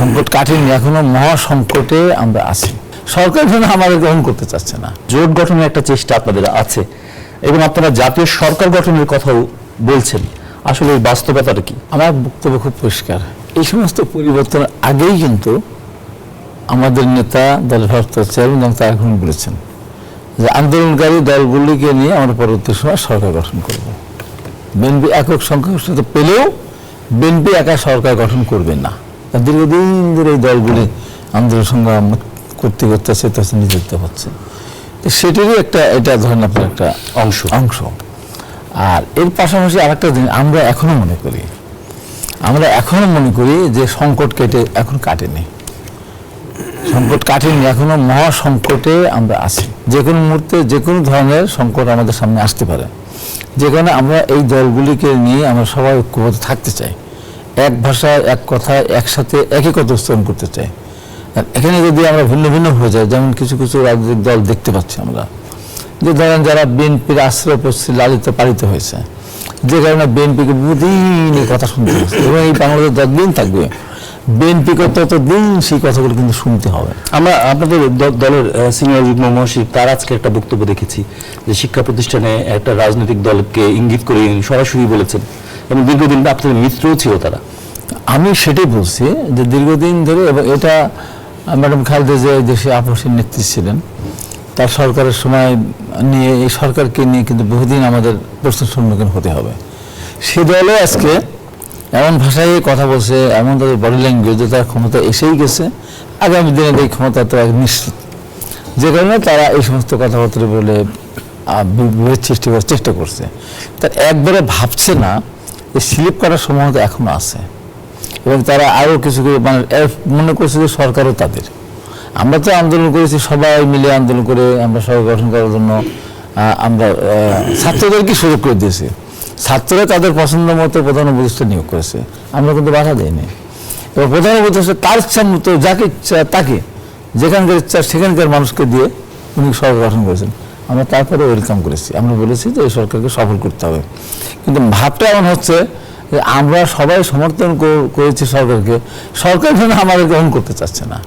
সংকট কাটেনি, এখনো মহা সংকটে আমরা আছি। সরকার যেন আমাদের গ্রহণ করতে চাচ্ছে না। জোট গঠনের একটা চেষ্টা আপনাদের আছে এবং আপনারা জাতীয় সরকার গঠনের কথাও বলছেন, আসলে এই বাস্তবতাটা কি? আমার বক্তব্য খুব পরিষ্কার। এই সমস্ত পরিবর্তনের আগেই কিন্তু আমাদের নেতা দলের ভারপ্রাপ্ত চেয়ারম্যান তারেক রহমান বলেছেন যে আন্দোলনকারী দলগুলিকে নিয়ে আমরা পরবর্তী সময় সরকার গঠন করব। বিএনপি একক সংখ্যাগরিষ্ঠতা পেলেও বিএনপি একা সরকার গঠন করবে না। দীর্ঘদিন ধরে এই দলগুলি আন্দোলন সংগ্রাম করতে করতে নিযুক্ত হচ্ছে, সেটারই এটা ধরেন আপনার একটা অংশ। আর এর পাশাপাশি আরেকটা জিনিস আমরা এখনো মনে করি যে সংকট এখন কাটেনি, এখনো মহা সংকটে আমরা আছি। যে কোনো মুহূর্তে যে কোনো ধরনের সংকট আমাদের সামনে আসতে পারে, যেখানে আমরা এই দলগুলিকে নিয়ে আমরা সবাই ঐক্যবদ্ধ থাকতে চাই, এক ভাষায় এক কথায় একসাথে একই কথা উচ্চারণ করতে চাই। এখানে যদি আমরা ভিন্ন ভিন্ন হয়ে যাই, যেমন কিছু কিছু রাজনৈতিক দল দেখতে পাচ্ছি আমরা, যে ধরেন যারা বিএনপির আশ্রয় পড়ছে, লালিত পালিত হয়েছে, যে কারণে বিএনপিকে বহুদিন এই কথা শুনতে হচ্ছে এবং এই বাংলাদেশ যতদিন থাকবে বিএনপিকে ততদিন সেই কথাগুলো কিন্তু শুনতে হবে। আমরা আপনাদের দলের সিনিয়র যুগ্ম মহাসচিব তার আজকে একটা বক্তব্য দেখেছি যে শিক্ষা প্রতিষ্ঠানে একটা রাজনৈতিক দলকে ইঙ্গিত করে সরাসরি বলেছেন এবং দীর্ঘদিন আপনাদের মিত্রও ছিল তারা। আমি সেটাই বলছি যে দীর্ঘদিন ধরে, এবং এটা ম্যাডাম খালেদা জিয়া দেশে আপসের নেত্রী ছিলেন, তার সরকারের সময় নিয়ে এই সরকারকে নিয়ে কিন্তু বহুদিন আমাদের প্রশ্নের সম্মুখীন হতে হবে। সে দলও আজকে এমন ভাষায় কথা বলছে, এমন তাদের বডি ল্যাঙ্গুয়েজে তার ক্ষমতা এসেই গেছে, আগামী দিনে এই ক্ষমতা তো এক নিশ্চিত, যে কারণে তারা এই সমস্ত কথাবার্তা বলে বিভেদ সৃষ্টি করার চেষ্টা করছে। তার একবারে ভাবছে না যে স্লিপ কাটার সম্ভাবনা এখনো আছে এবং তারা আরও কিছু মানে মনে করছে যে সরকারও তাদের। আমরা তো আন্দোলন করেছি, সবাই মিলে আন্দোলন করে আমরা সরকার গঠন করার জন্য আমরা ছাত্রদেরকে সুযোগ করে দিয়েছি। ছাত্ররা তাদের পছন্দ মতো প্রধান উপদেষ্টা নিয়োগ করেছে, আমরা কিন্তু বাধা দেয়নি। এবার প্রধান উপদেষ্টা তার ইচ্ছা মতো যাকে ইচ্ছা তাকে, যেখানকার ইচ্ছা সেখানকার মানুষকে দিয়ে উনি সরকার গঠন করেছেন। আমরা তারপরে ওয়েলকাম করেছি, আমরা বলেছি যে এই সরকারকে সফল করতে হবে। কিন্তু ভাবটা এমন হচ্ছে যে আমরা সবাই সমর্থন করেছি সরকারকে, সরকার যেন আমাদের গ্রহণ করতে চাচ্ছে না।